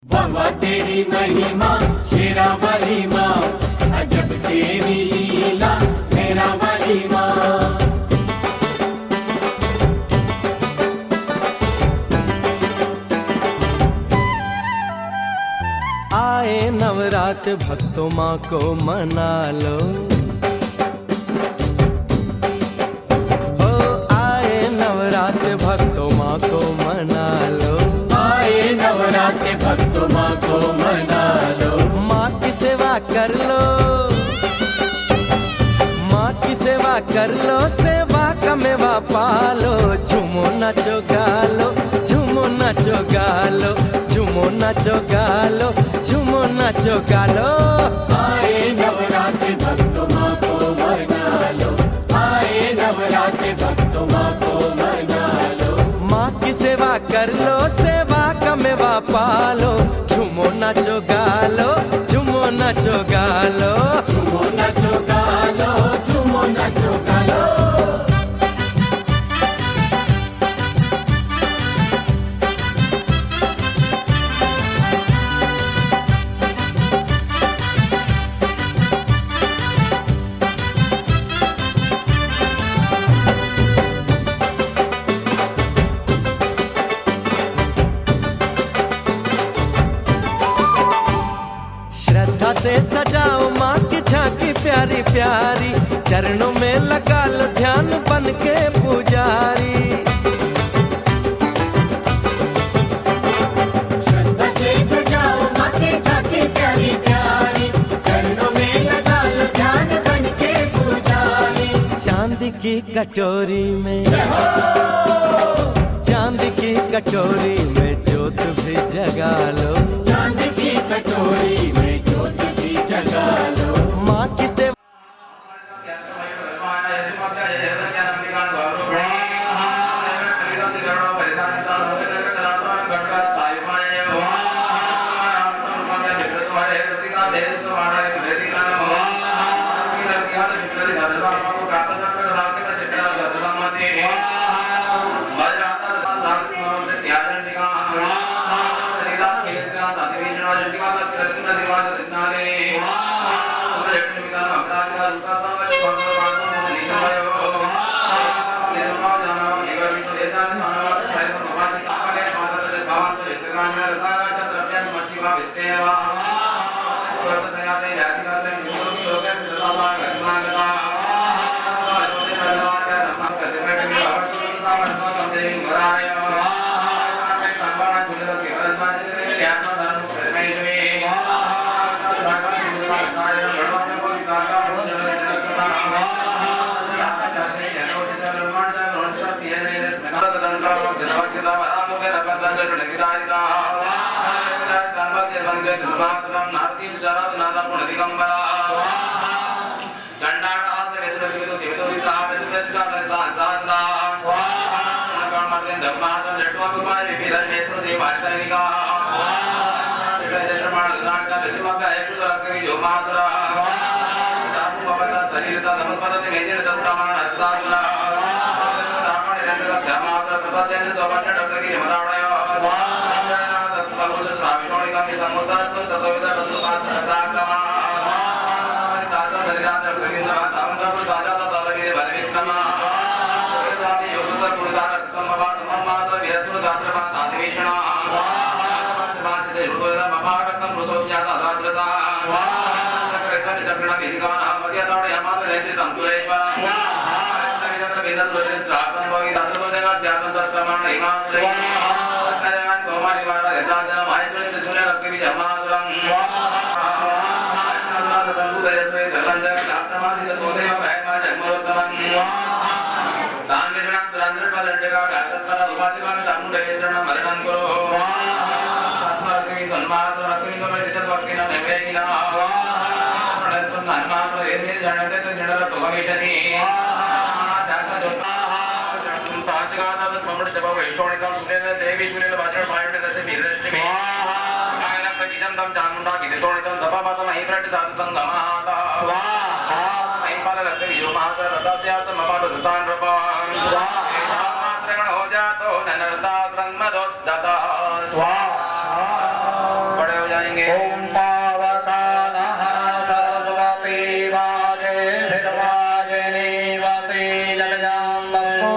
वाह तेरी महिमा शेरा वाली माँ, अजब तेरी लीला मेरा वाली माँ। आए नवरात भक्तों माँ को मना लो, ओ आए नवरात भक्तों माँ को मना लो, आए नवरात भक्तों माँ को मना लो। माँ की सेवा कर लो, माँ की सेवा कर लो, सेवा का मेवा पालो, झूमो नाचो गालो, झूमो नाचो गालो, झूमो नाचो गालो, झूमो नाचो गालो। आए नवरात भक्तों माँ को मना लो, आए नवरात भक्तों माँ को मना लो। माँ की सेवा कर लो, सेवा का मेवा पालो, झूमो नाचो गालो, झूमो नाचो गालो, झूमो नाचो गालो, झूमो नाचो गालो। श्रद्धा से सजाओ माँ की झांकी प्यारी प्यारी, चरणों में लगा लो ध्यान बन के पुजारी। श्रद्धा से सजाओ माँ की झांकी प्यारी प्यारी, चरणों में लगा लो ध्यान बन के पुजारी। चांदी की कटोरी में, चांदी की कटोरी में जोत भी जगा लो, चांद की कटोरी में ज्योत भी जगा लो। माँ की सेवा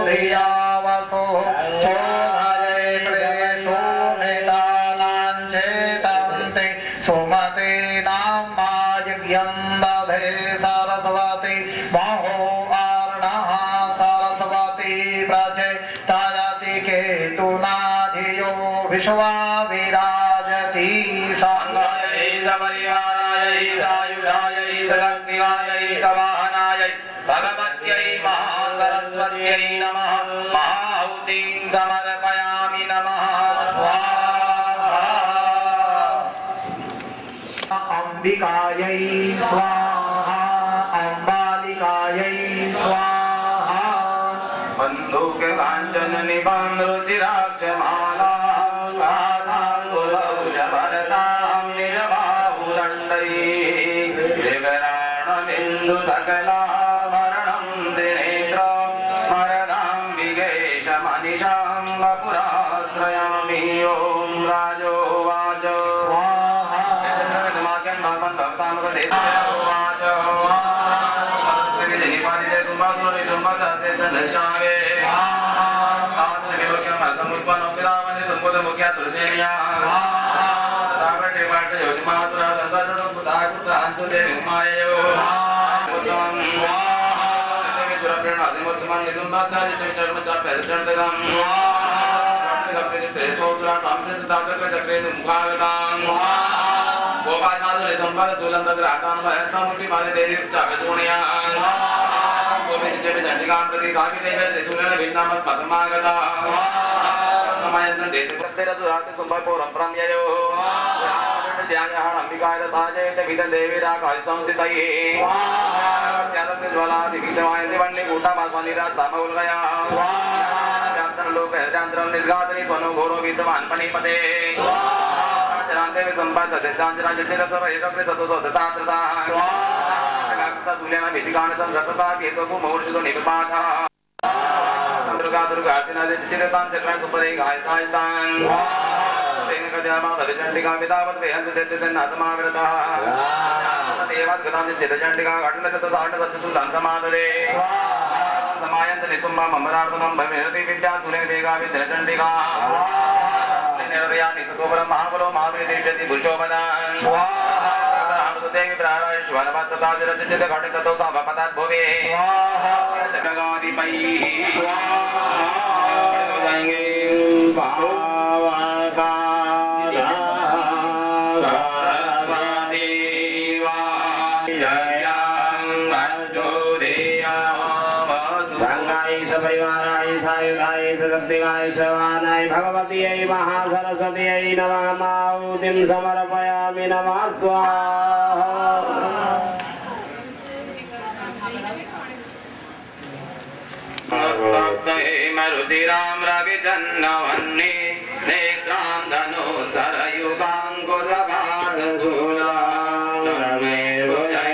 धियावसो चोभये क्लेशो निदानाञ्चेतन्ते सुमतीनां मायज्ञं दधे सरस्वती महो अर्णः सरस्वती प्रजे तजति केतुना धियो विश्वा विराजति साङ्गायै सपरिवारायै सायुधायै सशक्तिकायै सवाहनायै भगवत्यै महासरस्वत्यै नमः महाहुतिं समर्पयामि नमः स्वाहा अम्बिकायै स्वाहा अम्बालिकायै स्वाहा बन्धुक काञ्चन निबन्ध रुचिराक्षमाला भरतां निजबाहुदण्डैः विवराणमिन्दु सकलाभरणं दिनेन्द्र स्मरणाम्बिकेशमनिशां वपुराश्रयामि ॐ राजोवाच स्वाहा वाच भगवती महासरस्वती नमः माहुतिं समर्पयामि नमः स्वाहा मरुतिराम रविजन्नवन्नी नेत्रां धनुसरयुगाङ्कुशभागशूलामेवजय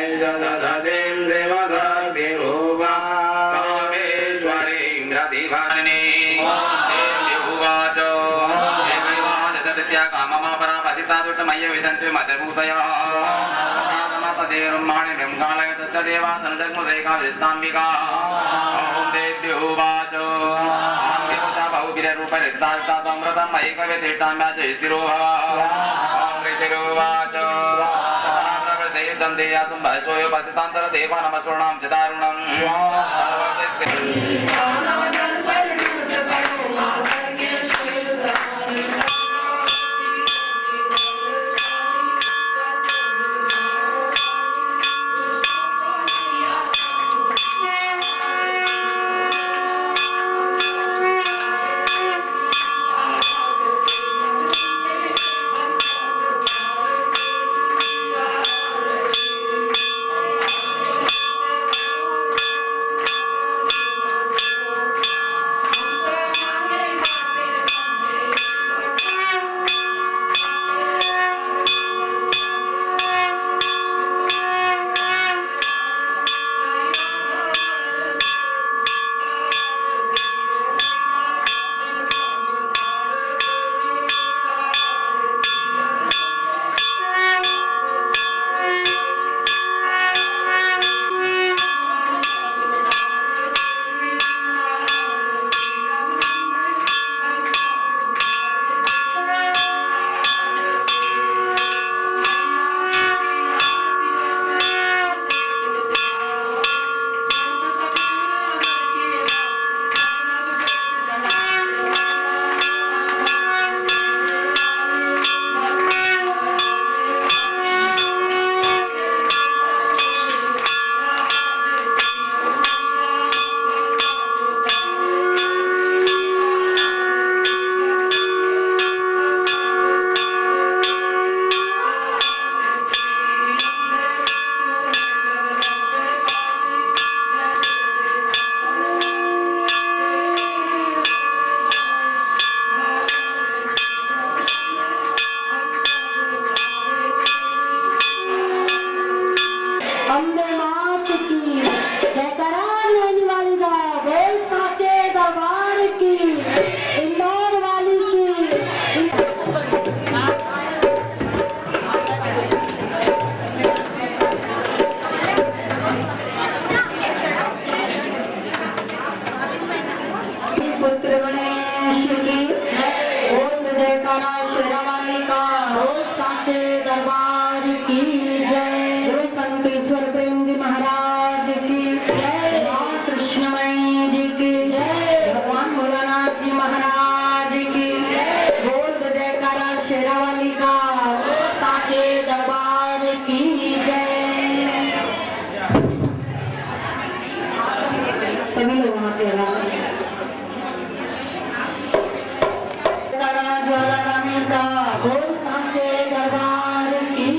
देवदग्निरूपा कामेश्वरीं रतिभरणी काममापरापसिता दुष्टमय्य विशन्ति मध्यभूतया तदेर्माणि ब्रह्माणय तत्तदेवा तनजग्मुरेका विस्ताम्बिका ॐ देव्यो उवाच देवता बहुगिररूपरिक्तामृतम् ऐकव्यतिष्ठाम्या जयस्थिरो भव ॐ ऋषिरुवाच संदेयासुम्भसोऽयोपसितान्तरदेवा नमस्कृणां च दारुणम् पुत्र गणेश की बोल जयकारा शेरावाली का बोल साचे दरबार की जय। गुरु संतेश्वर प्रेम जी महाराज की जय। माँ कृष्णमयी जी की जय। भगवान भोलानाथ जी महाराज की बोल जयकारा शेरावाली का बोल साचे दरबार की जय। सभी लोग वहाँ पे बोल साचे दरबार की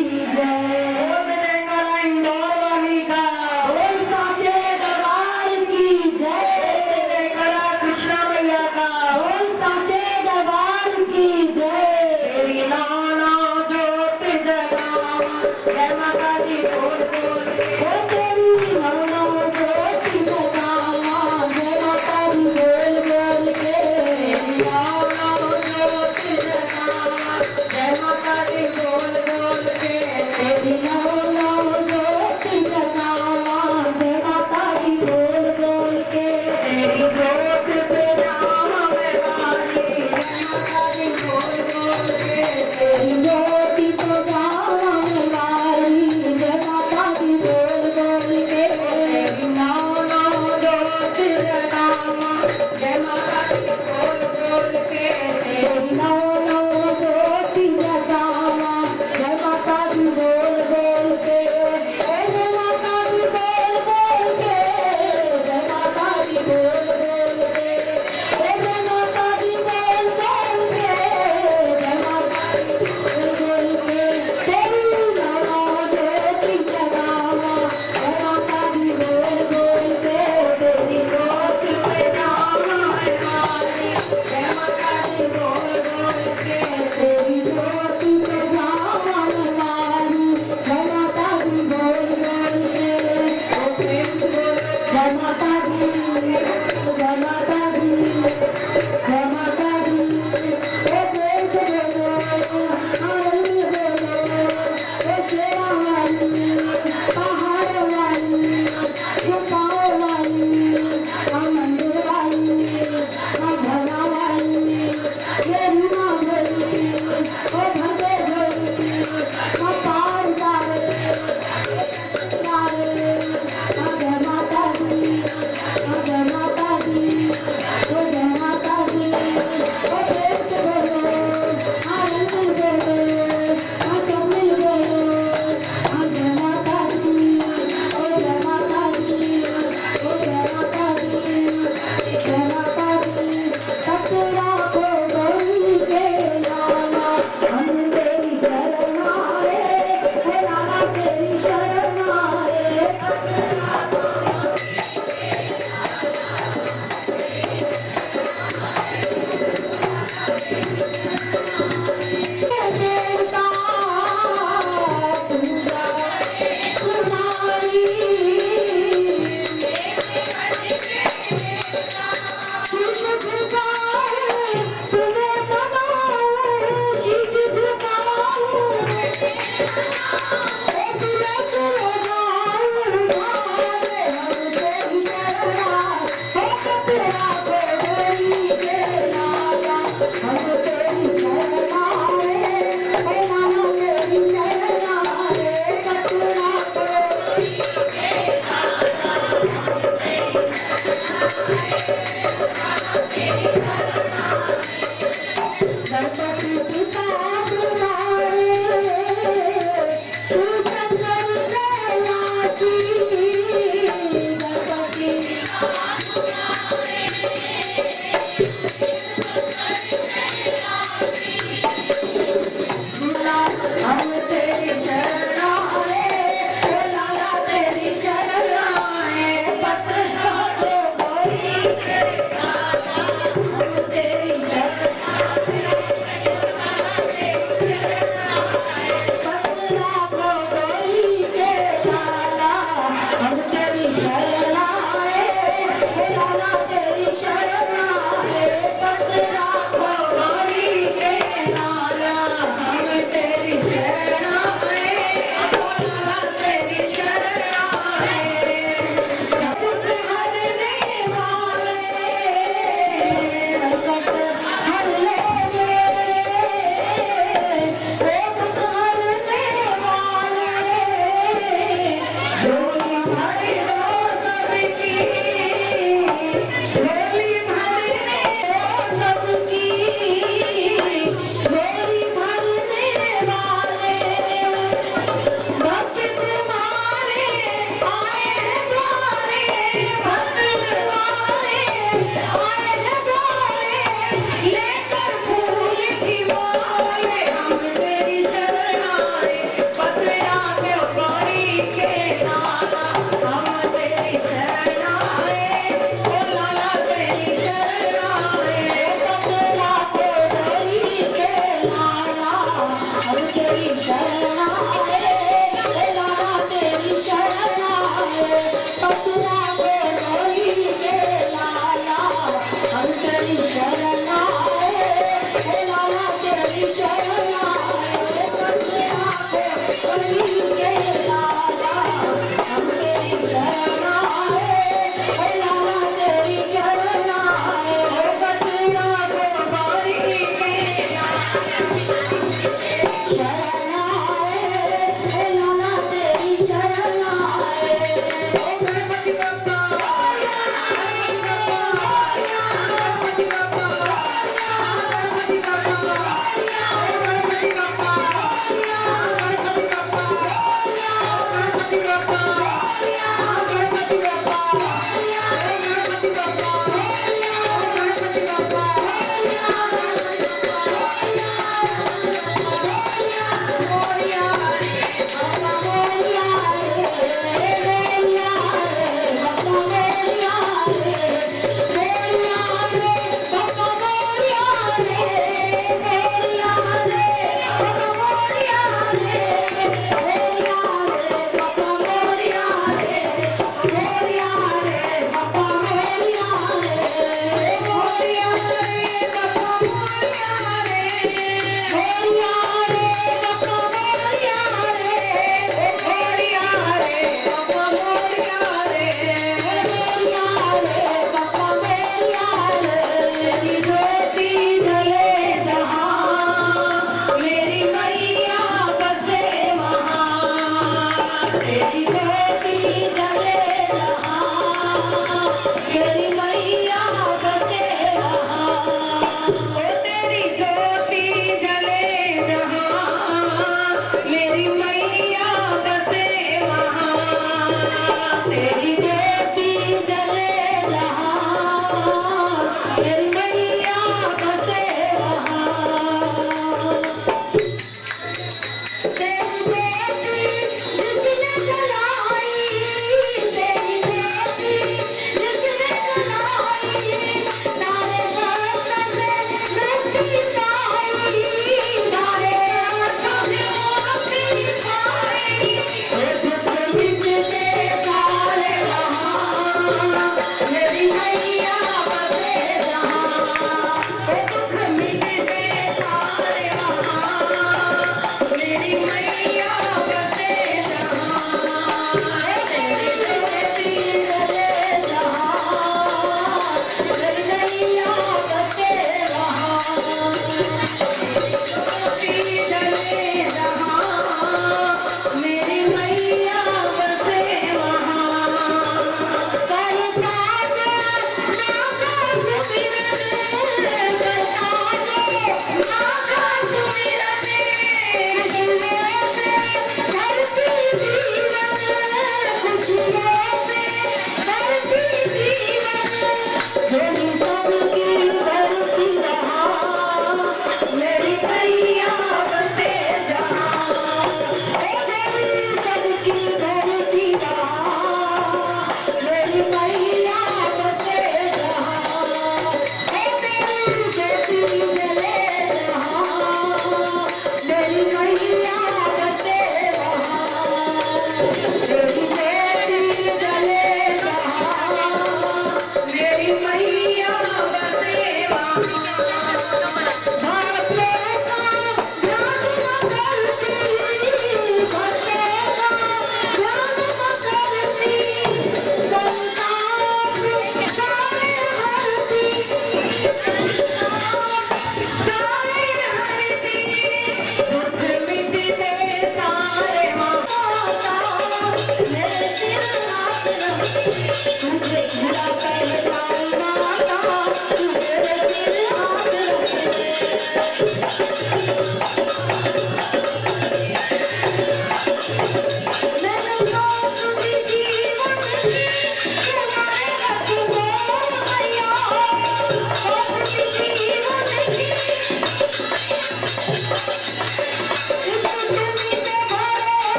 तुझे खड़ा कर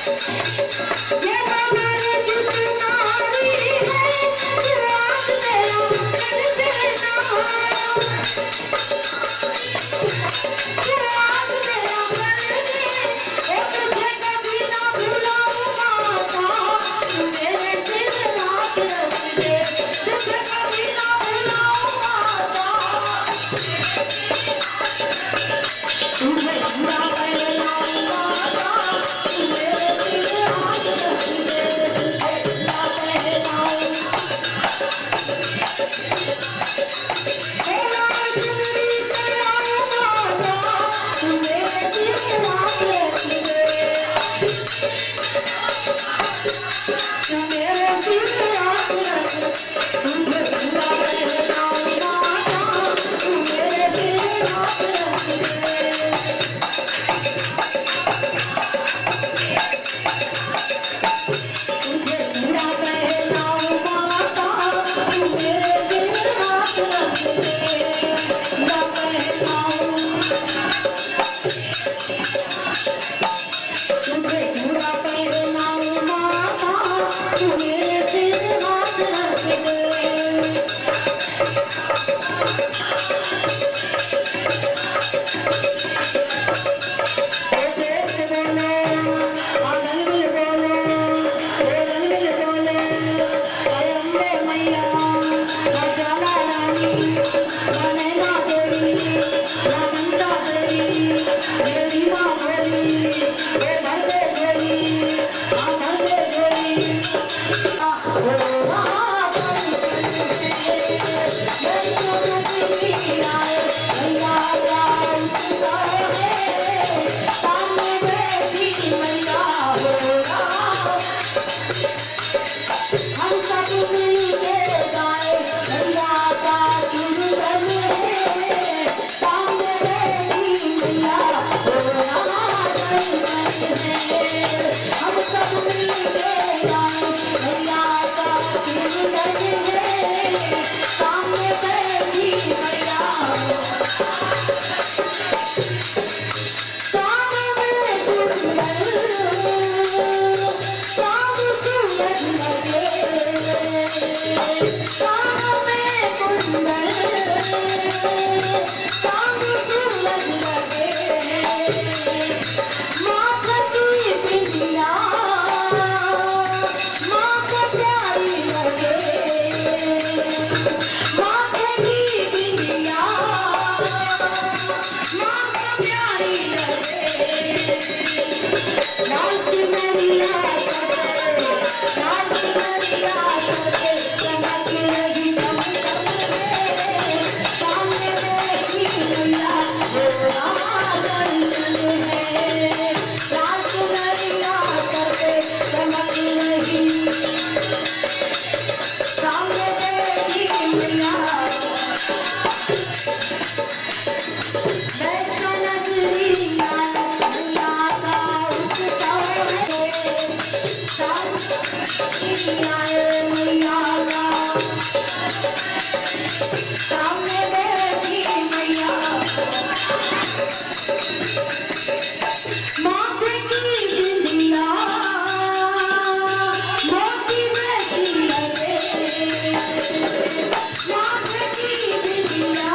ये कमर जितना भी है चिराग तेरा दिल से जहां चिराग तेरा दिल से तुझे कभी ना भुलाऊं माता मेरे दिल रात रख दे तुझे कभी ना भुलाऊं माता तुझे पूरा कर लाऊं माता मेरे दिल रात रख दे तुझे पूरा कर लाऊं तेरा चुनरी चढ़ाऊं माता मेरे दिल रात रख दे मेरे दिल रात रख दे तुझे पूरा कर लाऊं माता मेरे दिल रात रख दे तुझे चूड़ा पहनाऊं माता मेरे दिल रात रख दे चूड़ा पहनाऊं तुझे चूड़ा पहनाऊं माता मेरे दिल रात रख दे हम सब मिलके गाए मैया का कीर्तन है सामने बैठी मैया होना है हम सब मिलके गाए मैया का कीर्तन है सामने बैठी मैया सामने कुंडल चाँद सूरज लगे सामने कुंडल चाँद सूरज लगे माथा की बिंदिया माथा प्यारी लगे माथे की बिंदिया माथा प्यारी लगे लाल चुनरिया लाल चुनरिया चमक रही सामने बैठी मैया है लाल चुनरिया चमक रही सामने बैठी मैया बैठा नजरिया मैया का उत्सव है सामने बैठी मैया माथे की बिंदिया मोती वैसी लगे माथे की बिंदिया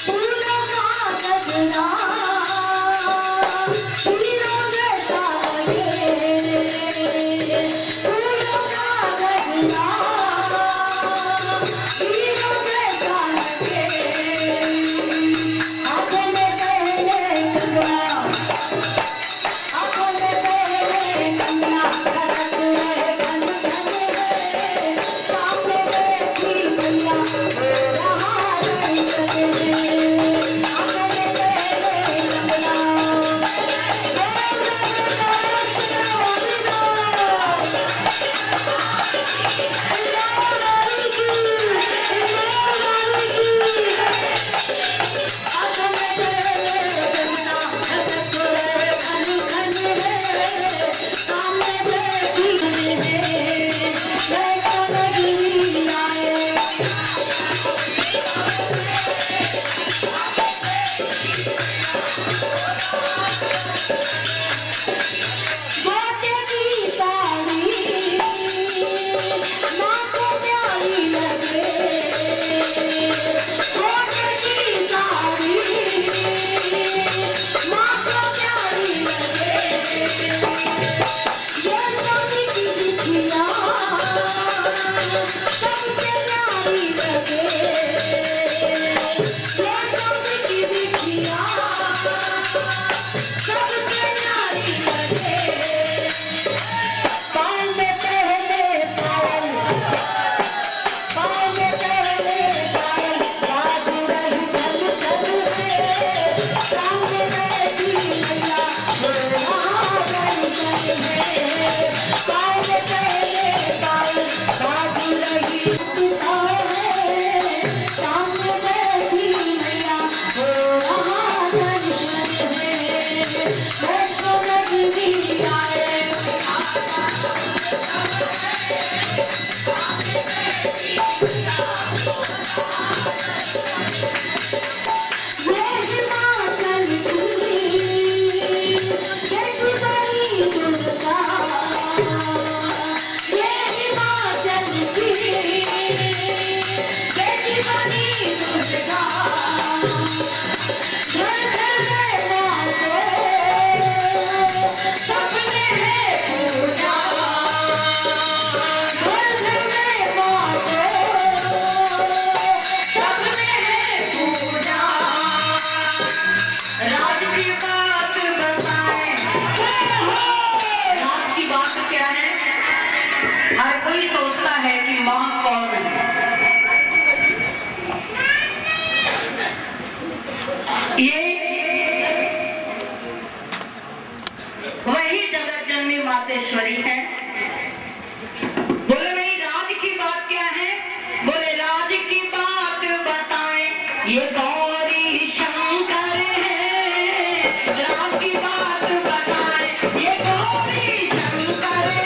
फूलों का गजरा हीरों जैसा लगे फूलों का साल पहले साल बाजू रही सामने बैठी मैया हो रहा दर्शन है वैष्णो नगरी आए हर कोई सोचता है कि मां कौन है। ये वही जगत जननी मातेश्वरी है। बोले नहीं राज की बात क्या है? बोले राज की बात बताएं ये गौरी शंकर है। राज की बात बताएं ये गौरी शंकर है।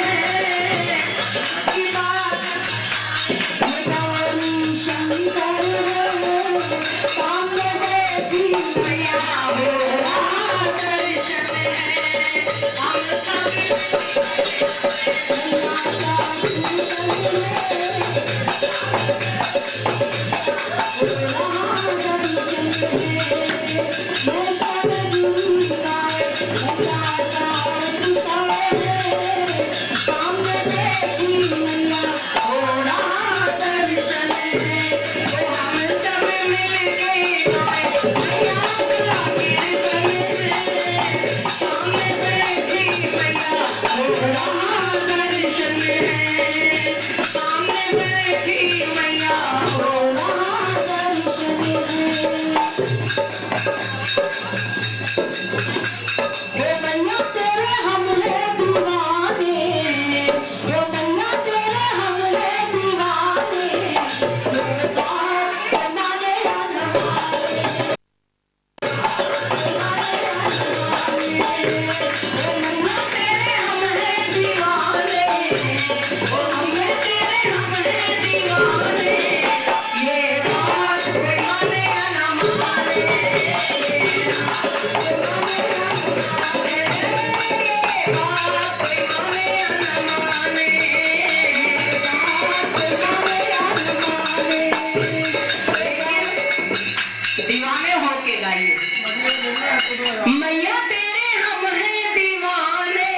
मैया तेरे हम हैं दीवाने,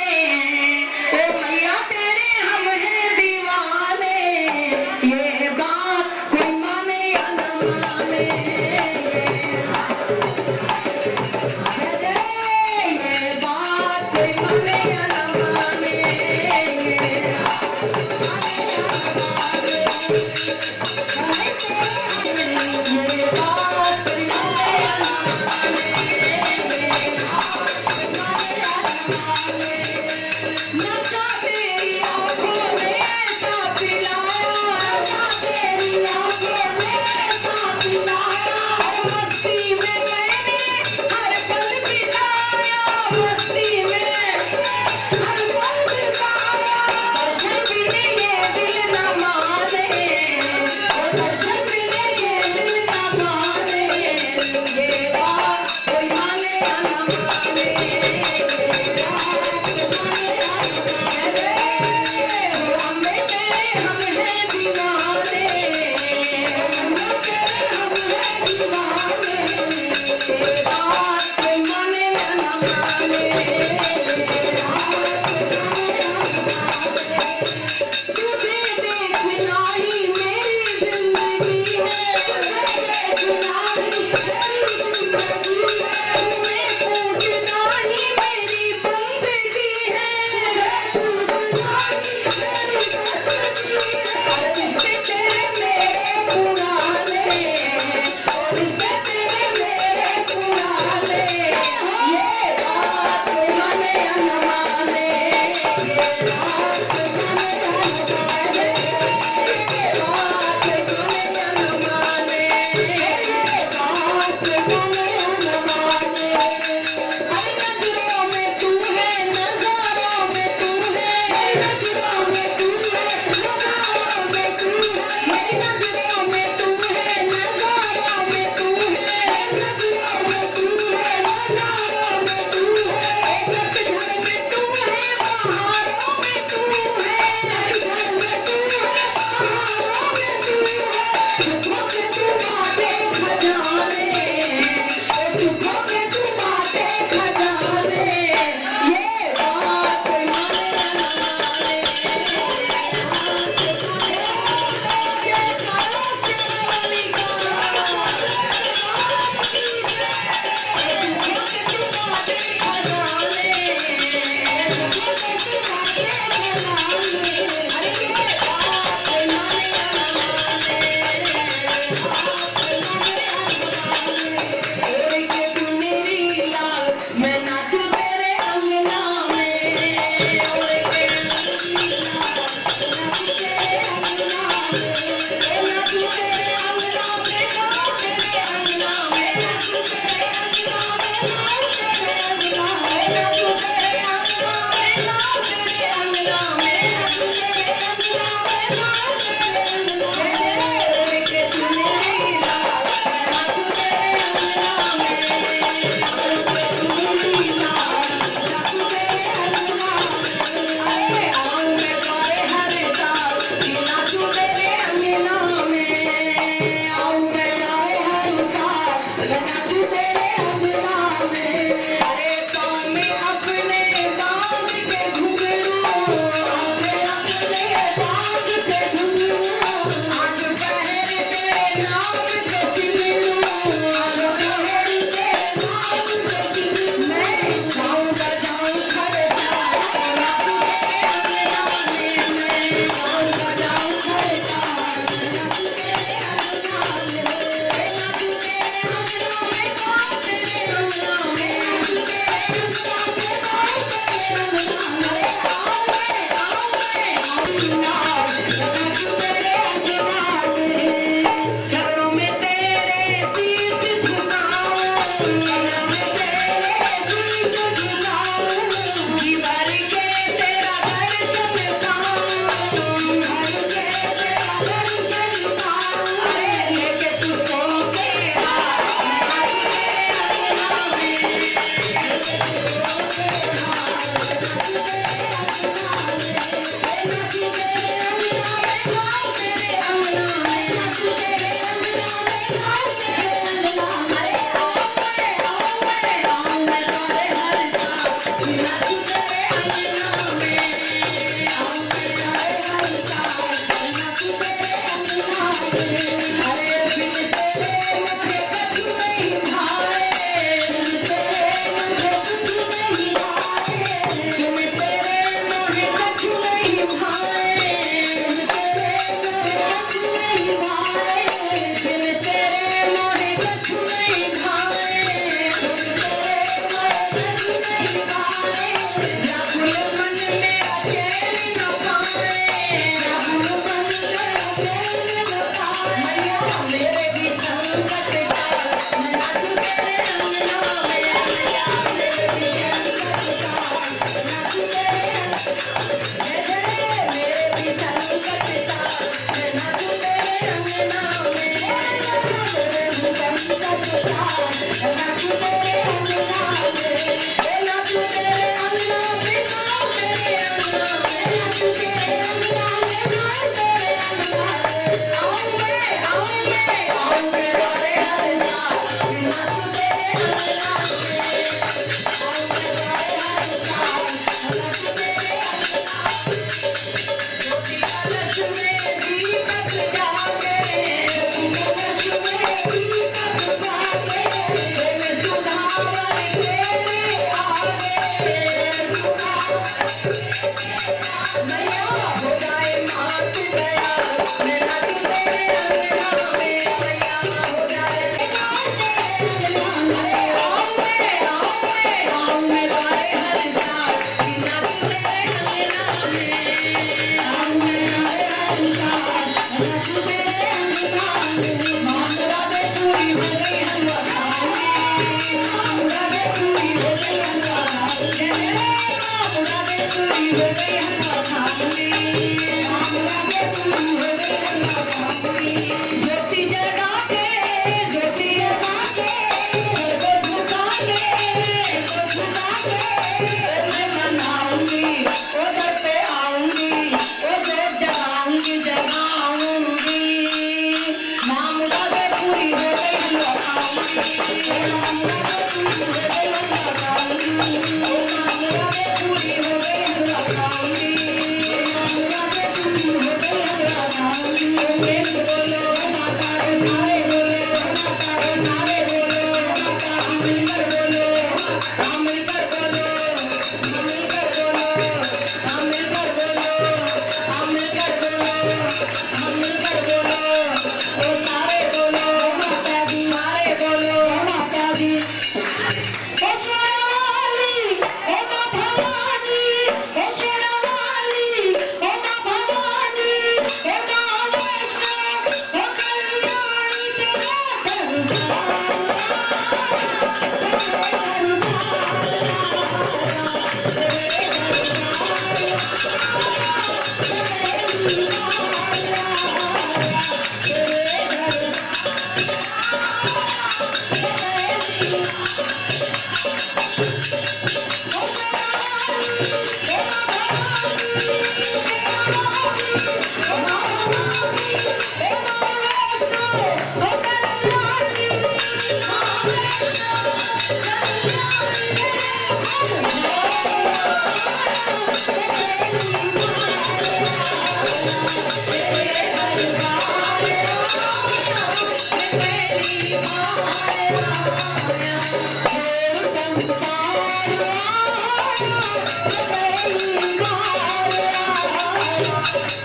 ओ मैया तेरे हम हैं दीवाने, ये बात कोई माने या न माने, ये बात कोई माने या न माने,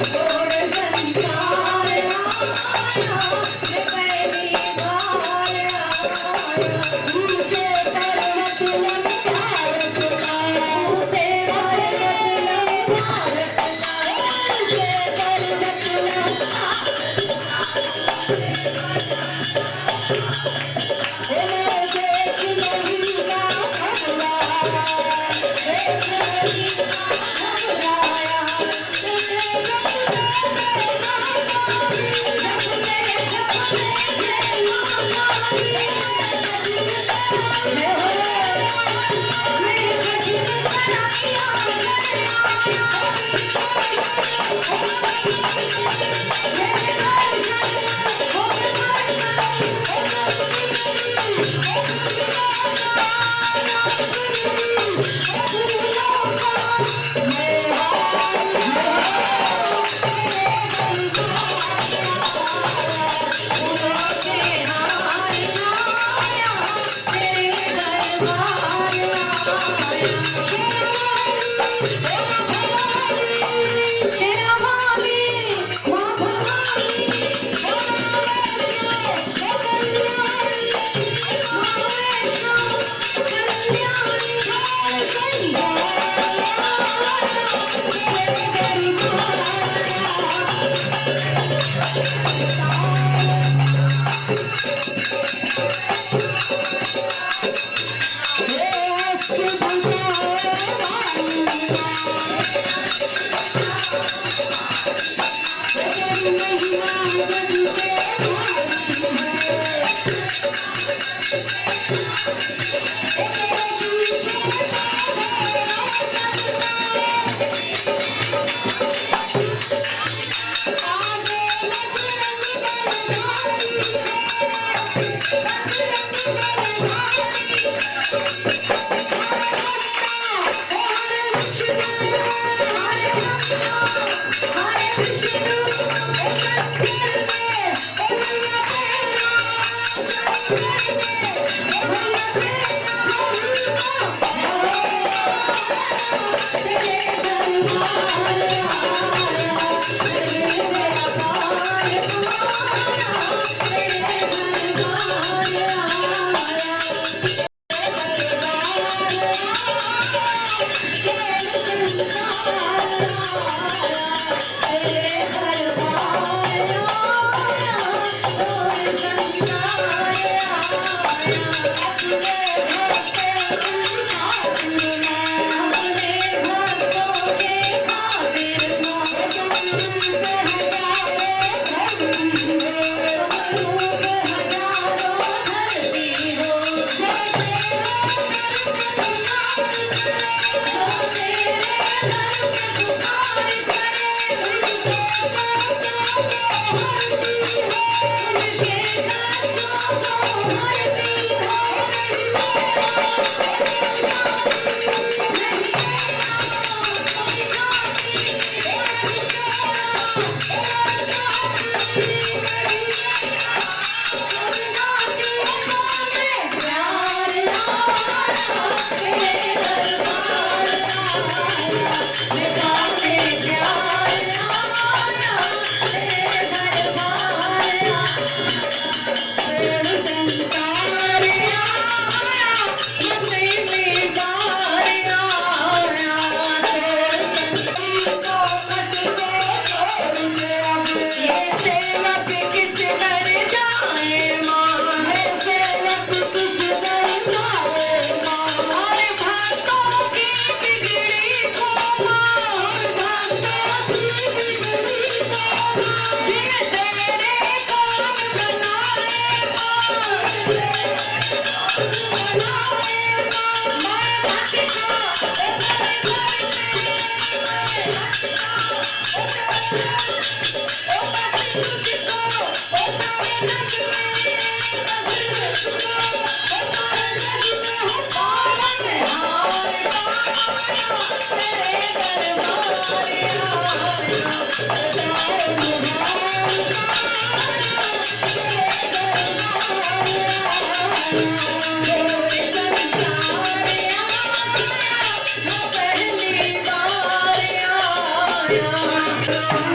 Oh Thank you.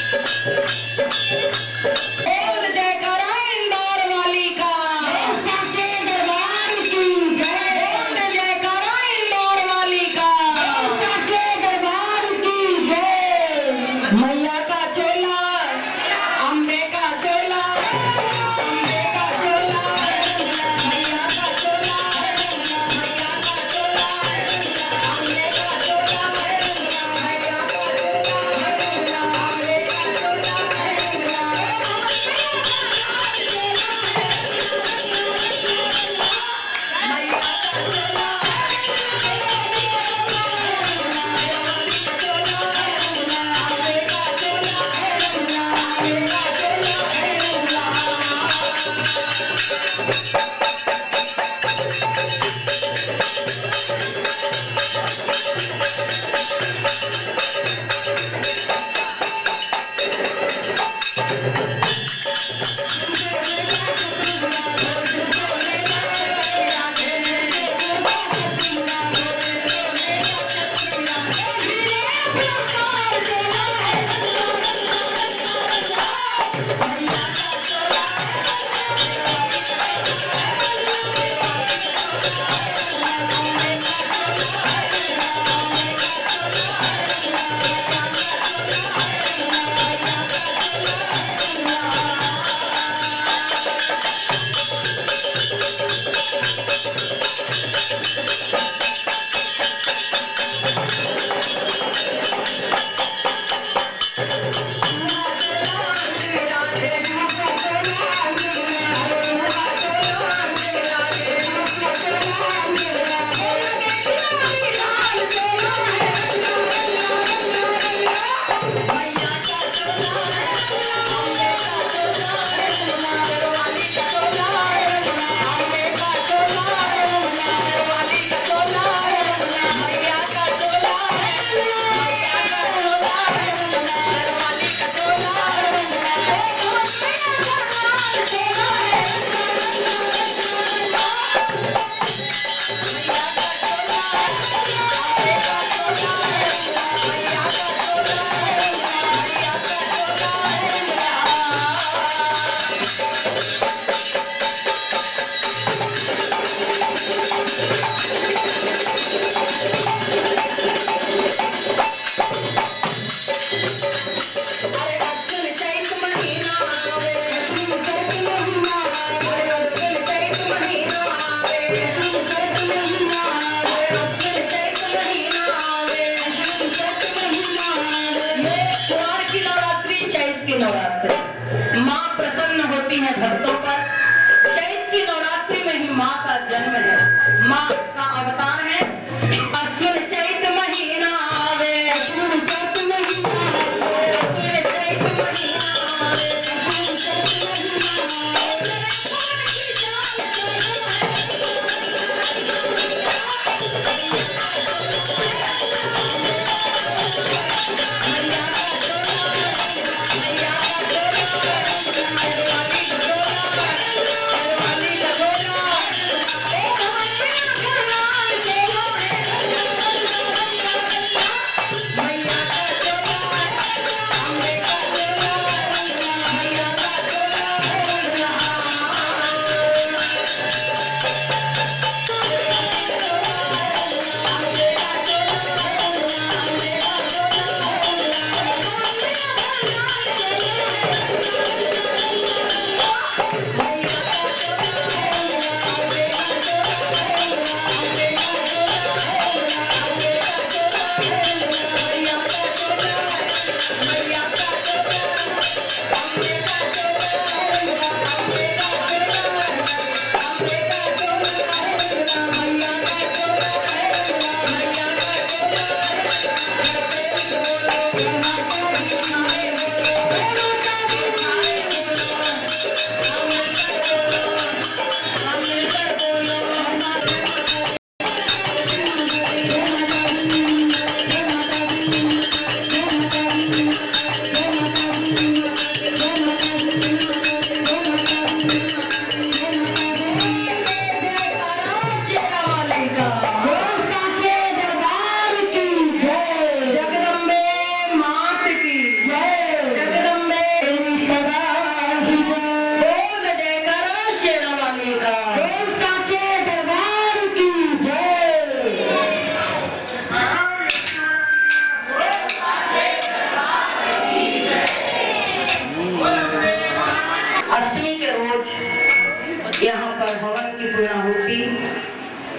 बोल जयकारा इंदौर वाली का, सच्चे दरबार की जय। बोल जयकारा इंदौर वाली का, सच्चे दरबार की जय। मैया का चोला, अम्बे का चोला, अम्बे का चोला, मैया का चोला, मैया का चोला, अम्बे का चोला, मैया का चोला, अम्बे का चोला। नवरात्रि माँ प्रसन्न होती है भक्तों पर। चैत की नवरात्रि में ही माँ का जन्म है, माँ का अवतार है। अश्विन चैत महीना आवे, अश्विन चैत महीना आवे, अश्विन चैत महीना आवे, अश्विन चैत महीना आवे।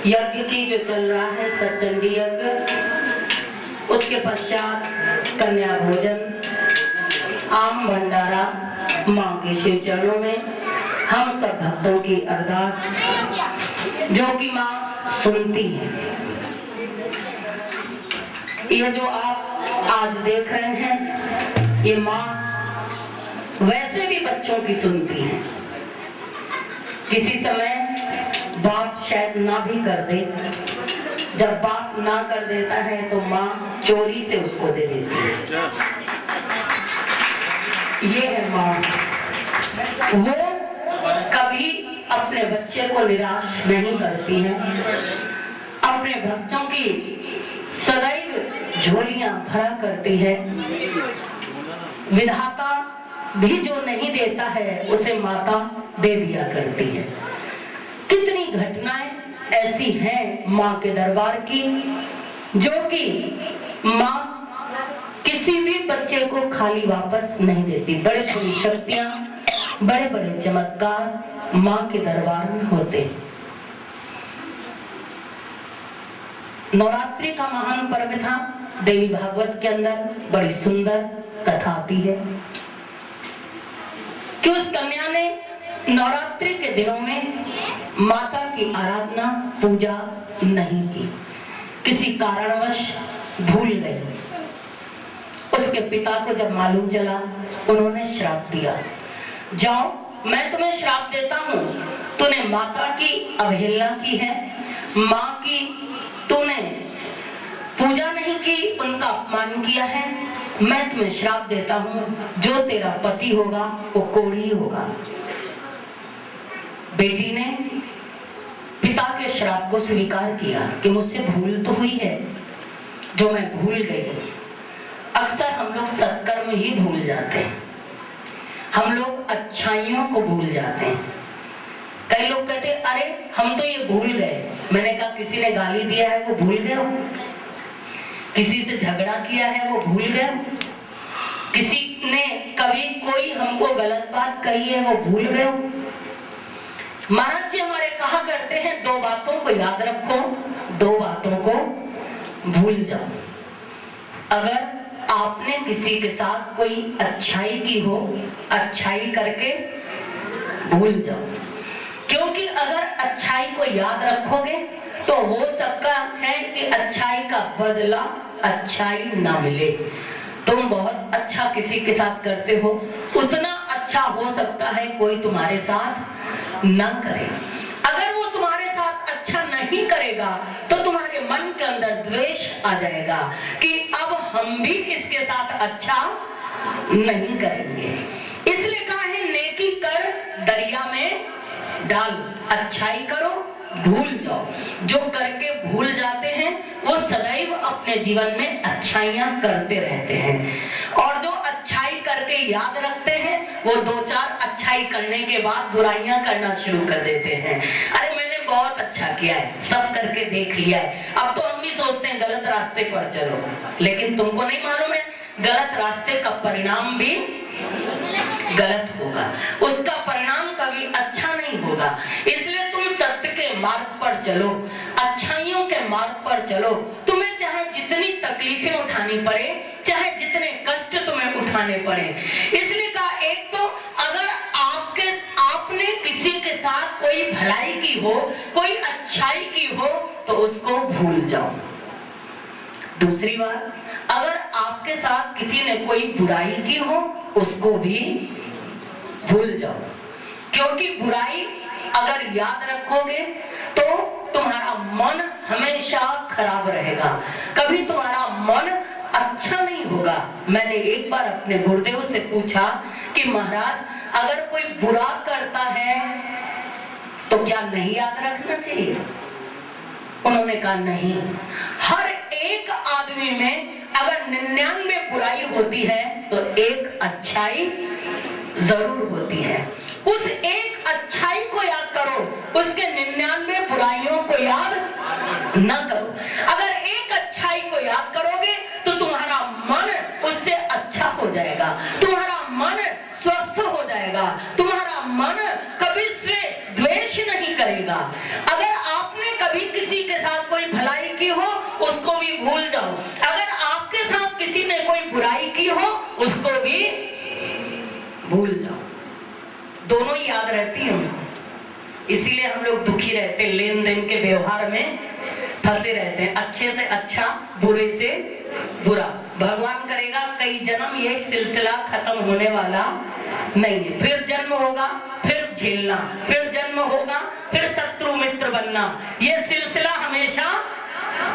यज्ञ की जो चल रहा है सचंडी यज्ञ, उसके पश्चात कन्या भोजन, आम भंडारा माँ के शिव चरणों में हम सब भक्तों की अरदास जो कि माँ सुनती है। ये जो आप आज देख रहे हैं ये माँ वैसे भी बच्चों की सुनती है। किसी समय बाप शायद ना भी कर दे, जब बाप ना कर देता है तो माँ चोरी से उसको दे देती है। ये है माँ, वो कभी अपने बच्चे को निराश नहीं करती है, अपने भक्तों की सदैव झोलियां भरा करती है। विधाता भी जो नहीं देता है उसे माता दे दिया करती है। कितनी घटनाएं ऐसी हैं माँ के दरबार की, जो कि माँ किसी भी बच्चे को खाली वापस नहीं देती। बड़े बड़ी शक्तियां, बड़े बड़े चमत्कार माँ के दरबार में होते। नवरात्रि का महान पर्व था। देवी भागवत के अंदर बड़ी सुंदर कथा आती है कि उस कन्या ने नवरात्रि के दिनों में माता की आराधना पूजा नहीं की, किसी कारणवश भूल गई। उसके पिता को जब मालूम चला, उन्होंने श्राप दिया, जाओ मैं तुम्हें श्राप देता हूँ, तूने माता की अवहेलना की है, माँ की तूने पूजा नहीं की, उनका अपमान किया है, मैं तुम्हें श्राप देता हूँ, जो तेरा पति होगा वो कोढ़ी होगा। बेटी ने पिता के श्राप को स्वीकार किया कि मुझसे भूल तो हुई है, जो मैं भूल गई। अक्सर हम लोग सत्कर्म ही भूल जाते हैं, हम लोग अच्छाइयों को भूल जाते हैं। कई लोग कहते हैं अरे हम तो ये भूल गए। मैंने कहा किसी ने गाली दिया है वो भूल गए हो, किसी से झगड़ा किया है वो भूल गए हो, किसी ने कभी कोई हमको गलत बात कही है वो भूल गए हो। महाराज जी हमारे कहा करते हैं दो बातों को याद रखो, दो बातों को भूल जाओ। अगर आपने किसी के साथ कोई अच्छाई की हो, अच्छाई करके भूल जाओ, क्योंकि अगर अच्छाई को याद रखोगे तो हो सकता है कि अच्छाई का बदला अच्छाई ना मिले। तुम बहुत अच्छा किसी के साथ करते हो, उतना अच्छा हो सकता है कोई तुम्हारे साथ ना करे। अगर वो तुम्हारे साथ अच्छा नहीं करेगा तो तुम्हारे मन के अंदर द्वेष आ जाएगा कि अब हम भी इसके साथ अच्छा नहीं करेंगे। इसलिए कहा है नेकी कर दरिया में डाल, अच्छाई करो भूल जाओ। जो करके भूल जाते हैं वो सदैव अपने जीवन में अच्छाइयां करते रहते हैं, और जो अच्छाई करके याद रखते हैं वो दो चार अच्छाई करने के बाद बुराइयां करना शुरू कर देते हैं। अरे मैंने बहुत अच्छा किया है, सब करके देख लिया है, अब तो हम भी सोचते हैं गलत रास्ते पर चलो, लेकिन तुमको नहीं मालूम है गलत रास्ते का परिणाम भी गलत होगा, उसका परिणाम कभी अच्छा नहीं होगा। इसलिए तुम सत्य के मार्ग पर चलो, अच्छाइयों के मार्ग पर चलो। तुम्हें चाहे जितनी तकलीफें उठानी पड़े, चाहे जितने कष्ट तुम्हें उठाने पड़े। इसलिए कहा एक तो अगर आपने किसी के साथ कोई भलाई की हो, कोई अच्छाई की हो तो उसको भूल जाओ। दूसरी बात, अगर आपके साथ किसी ने कोई बुराई की हो उसको भी भूल जाओ, क्योंकि बुराई अगर याद रखोगे तो तुम्हारा मन हमेशा खराब रहेगा, कभी तुम्हारा मन अच्छा नहीं होगा। मैंने एक बार अपने गुरुदेव से पूछा कि महाराज अगर कोई बुरा करता है तो क्या नहीं याद रखना चाहिए? उन्होंने कहा नहीं, हर एक आदमी में अगर 99 बुराई होती है तो एक अच्छाई जरूर होती है। उस एक अच्छाई को याद करो, उसके 99 बुराइयों को याद न करो। अगर एक अच्छाई को याद करोगे तो तुम्हारा मन उससे अच्छा हो जाएगा, तुम्हारा मन स्वस्थ हो जाएगा, तुम्हारा मन कभी से द्वेष नहीं करेगा। अगर आपने कभी किसी के साथ कोई भलाई की हो उसको भी भूल जाओ, अगर आपके साथ किसी ने कोई बुराई की हो उसको भी भूल जाओ। दोनों ही याद रहती है उनको, इसीलिए हम लोग दुखी रहते, लेन देन के व्यवहार में फंसे रहते हैं, अच्छे से अच्छा बुरे से बुरा। भगवान करेगा कई जन्म ये सिलसिला खत्म होने वाला नहीं है, फिर जन्म होगा, फिर झेलना, फिर जन्म होगा, फिर शत्रु मित्र बनना, ये सिलसिला हमेशा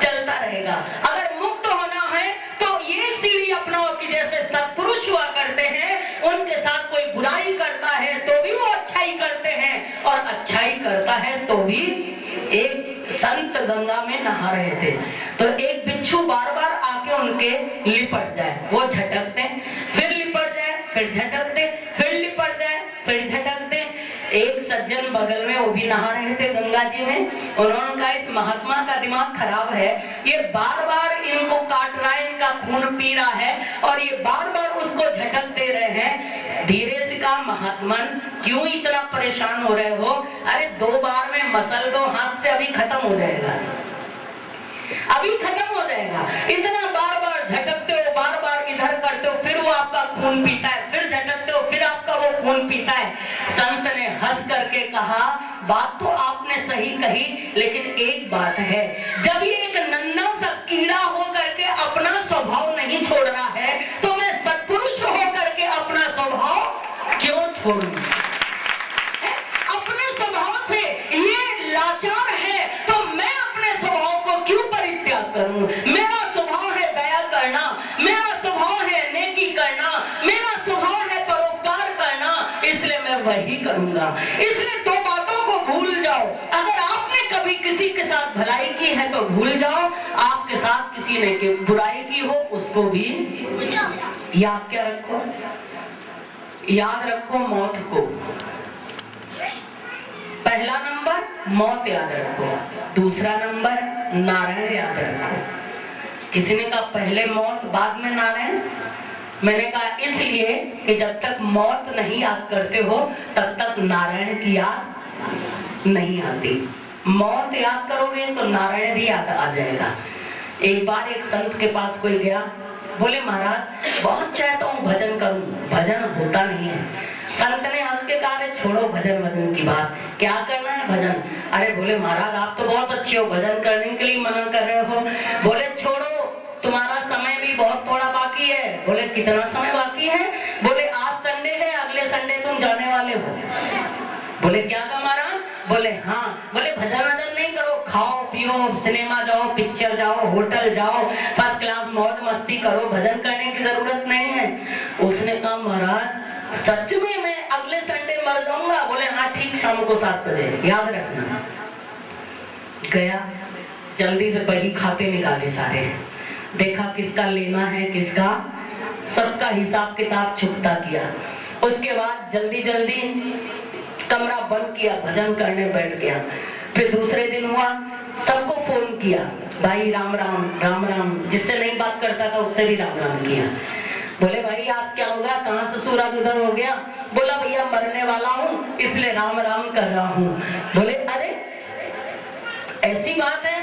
चलता रहेगा। अगर मुक्त होना है तो ये सीढ़ी अपनाओ कि जैसे सत्पुरुष हुआ करते हैं, उनके साथ कोई बुराई करता है तो भी वो अच्छाई करते हैं, और अच्छाई करता है तो भी। एक संत गंगा में नहा रहे थे तो एक बिच्छू बार बार आके उनके लिपट जाए, वो झटकते, फिर लिपट जाए, फिर झटकते, फिर लिपट जाए, फिर झटकते। एक सज्जन बगल में वो भी नहा रहे थे गंगा जी में, उन्होंने कहा इस महात्मा का दिमाग खराब है, ये बार बार इनको काट रहा है, इनका खून पी रहा है और ये बार बार उसको झटक दे रहे हैं। धीरे से कहा महात्मन क्यों इतना परेशान हो रहे हो, अरे 2 बार में मसल दो हाथ से, अभी खत्म हो जाएगा, अभी खत्म हो जाएगा। इतना बार बार झटकते हो, बार बार इधर करते हो, फिर वो आपका खून पीता है, फिर झटकते हो, फिर आपका वो खून पीता है। संत ने हंस करके कहा बात तो आपने सही कही, लेकिन एक बात है, जब ये एक नन्हा सा कीड़ा हो करके अपना स्वभाव नहीं छोड़ रहा है तो मैं सत्पुरुष हो करके अपना स्वभाव क्यों छोड़ूं? अपने स्वभाव से ये लाचार है तो मैं अपने स्वभाव को क्यों परित्याग करूं? मेरा स्वभाव है दया करना, मेरा स्वभाव है नेकी करना, मेरा स्वभाव है परोपकार करना, इसलिए मैं वही करूंगा। इसलिए 2 बातों को भूल जाओ। अगर आपने कभी किसी के साथ भलाई की है तो भूल जाओ, आपके साथ किसी ने बुराई की हो उसको भी याद क्या रखो, याद रखो मौत को। पहला नंबर मौत याद रखो, दूसरा नंबर नारायण याद रखो। किसी ने कहा पहले मौत बाद में नारायण, मैंने कहा इसलिए कि जब तक मौत नहीं याद करते हो तब तक नारायण की याद नहीं आती। मौत याद करोगे तो नारायण भी याद आ जाएगा। एक बार एक संत के पास कोई गया, बोले महाराज बहुत चाहता हूँ भजन करूं, भजन होता नहीं है। संत ने हंस के कहा छोड़ो भजन वजन की बात, क्या करना है भजन? अरे बोले महाराज आप तो बहुत अच्छे हो, भजन करने के लिए मना कर रहे हो। बोले छोड़ो तुम्हारा समय भी बहुत थोड़ा बाकी है। बोले कितना समय बाकी है? बोले आज संडे है, अगले संडे तुम जाने वाले हो। बोले क्या कहा महाराज? बोले हाँ। बोले भजन वजन नहीं करो, खाओ पियो, सिनेमा जाओ, पिक्चर जाओ, होटल जाओ, फर्स्ट क्लास मौज मस्ती करो, भजन करने की जरूरत नहीं है। उसने कहा महाराज सच में मैं अगले संडे मर जाऊंगा? बोले हाँ ठीक, शाम को 7 बजे याद रखना। गया, जल्दी से बही खाते निकाले सारे, देखा किसका लेना है किसका, सबका हिसाब किताब चुकता किया। उसके बाद जल्दी जल्दी कमरा बंद किया, भजन करने बैठ गया। फिर दूसरे दिन हुआ, सबको फोन किया, भाई राम राम राम राम, जिससे नहीं बात करता था उससे भी राम राम किया। बोले भाई आज क्या होगा, कहाँ से सूरज उधर हो गया? बोला भैया मरने वाला हूँ इसलिए राम राम कर रहा हूँ। बोले अरे ऐसी बात है?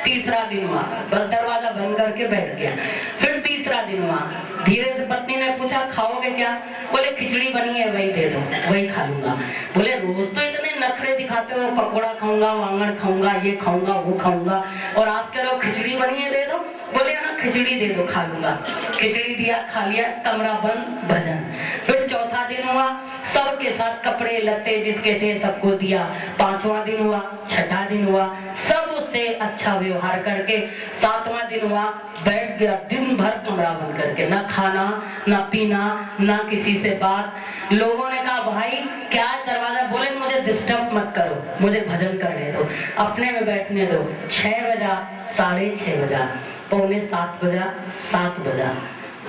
तीसरा दिन हुआ, दरवाजा बंद करके बैठ गया। फिर तीसरा दिन हुआ, धीरे से पत्नी ने पूछा खाओगे क्या? बोले खिचड़ी बनी है वही दे दो, वही खा लूंगा। बोले रोज तो इतने नखरे दिखाते हो, पकौड़ा खाऊंगा, वांगड़ खाऊंगा, ये खाऊंगा, वो खाऊंगा, और आज कह रहे हो खिचड़ी बनी है दे दो। बोले हाँ खिचड़ी दे दो, खा लूंगा। खिचड़ी दिया, खा लिया, कमरा बंद, भजन। फिर चौथा दिन हुआ, सबके साथ कपड़े लत्ते जिसके थे सबको दिया। 5वां दिन हुआ, 6ठा दिन हुआ, सब उससे अच्छा व्यवहार करके। 7वां दिन हुआ, बैठ गया दिन भर कमरा बंद करके, ना खाना ना पीना ना किसी से बात। लोगों ने कहा भाई क्या है दरवाजा? बोले मुझे डिस्टर्ब मत करो, मुझे भजन करने दो, अपने में बैठने दो। 6 बजा, 6:30 बजा, 6:45 बजा, 7 बजा।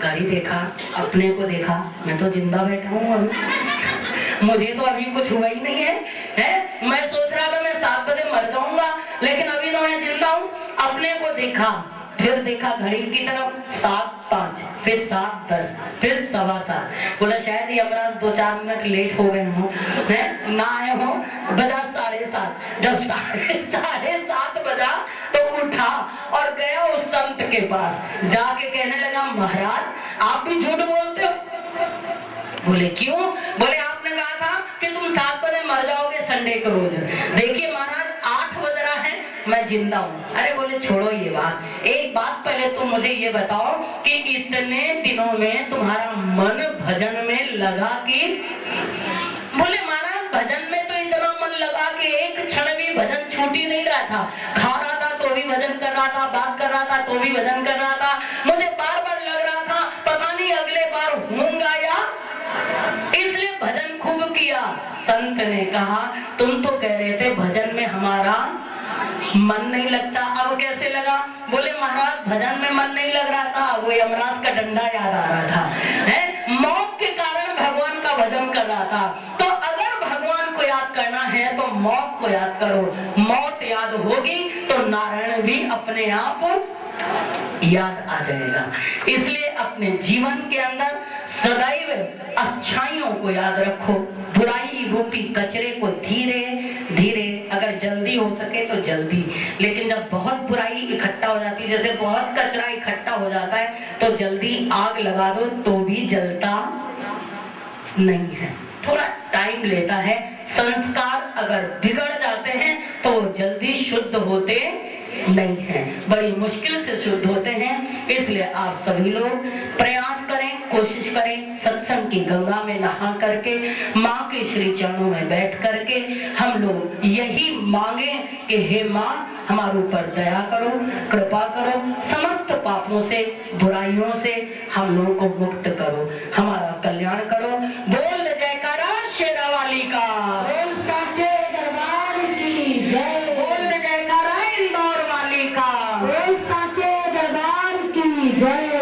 गाड़ी देखा, अपने को देखा, मैं तो जिंदा बैठा हूँ अभी, मुझे तो अभी कुछ हुआ ही नहीं है। मैं सोच रहा था मैं 7 बजे मर जाऊंगा, लेकिन अभी तो मैं जिंदा हूँ। अपने को देखा, फिर देखा घड़ी की तरफ 7:05, फिर 7:10, फिर 7:15। बोला शायद यमराज 2-4 मिनट लेट हो गए हो, हैं ना आए हो। बजा 7:30। जब 7:30 बजा तो उठा और गया उस संत के पास, जाके कहने लगा महाराज आप भी झूठ बोलते हो। बोले क्यों? बोले आपने कहा था कि तुम 7 बजे मर जाओगे संडे के रोज। देखिए महाराज 8 बज रहा है, मैं जिंदा हूँ। अरे बोले छोड़ो ये बात, एक बात पहले तुम मुझे ये बताओ कि इतने दिनों में तुम्हारा मन भजन में लगा कि? बोले महाराज भजन में तो इतना मन लगा कि एक क्षण भी भजन छूट ही नहीं रहा था। खा रहा था तो भी भजन कर रहा था, बात कर रहा था तो भी भजन कर रहा था। मुझे बार बार लग रहा था पता नहीं अगले बार होऊंगा या, इसलिए भजन खूब किया। संत ने कहा तुम तो कह रहे थे भजन में हमारा मन नहीं लगता, अब कैसे लगा? बोले महाराज भजन में मन नहीं लग रहा था, वो यमराज का डंडा याद आ रहा था, है मौत के कारण भगवान का भजन कर रहा था। तो अगर भगवान को याद करना है तो मौत को याद करो, मौत याद होगी तो नारायण भी अपने आप याद आ जाएगा। इसलिए अपने जीवन के अंदर सदैव अच्छाइयों को याद रखो, बुराई रूपी कचरे को धीरे धीरे, अगर जल्दी हो सके तो जल्दी, लेकिन जब बहुत बुराई इकट्ठा हो जाती है, जैसे बहुत कचरा इकट्ठा हो जाता है तो जल्दी आग लगा दो तो भी जलता नहीं है, थोड़ा टाइम लेता है। संस्कार अगर बिगड़ जाते हैं तो जल्दी शुद्ध होते नहीं है, बड़ी मुश्किल से शुद्ध होते हैं। इसलिए आप सभी लोग प्रयास करें, कोशिश करें, सत्संग की गंगा में नहा करके माँ के श्री चरणों में बैठ करके हम लोग यही मांगे कि हे माँ हमारे ऊपर दया करो, कृपा करो, समस्त पापों से बुराइयों से हम लोगों को मुक्त करो, हमारा कल्याण करो। बोल जयकारा शेरा वाली का, बोल साचे दरबार की जय, बोल जयकारा इंदौर वाली का, बोल साचे दरबार की जय।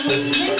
मुंह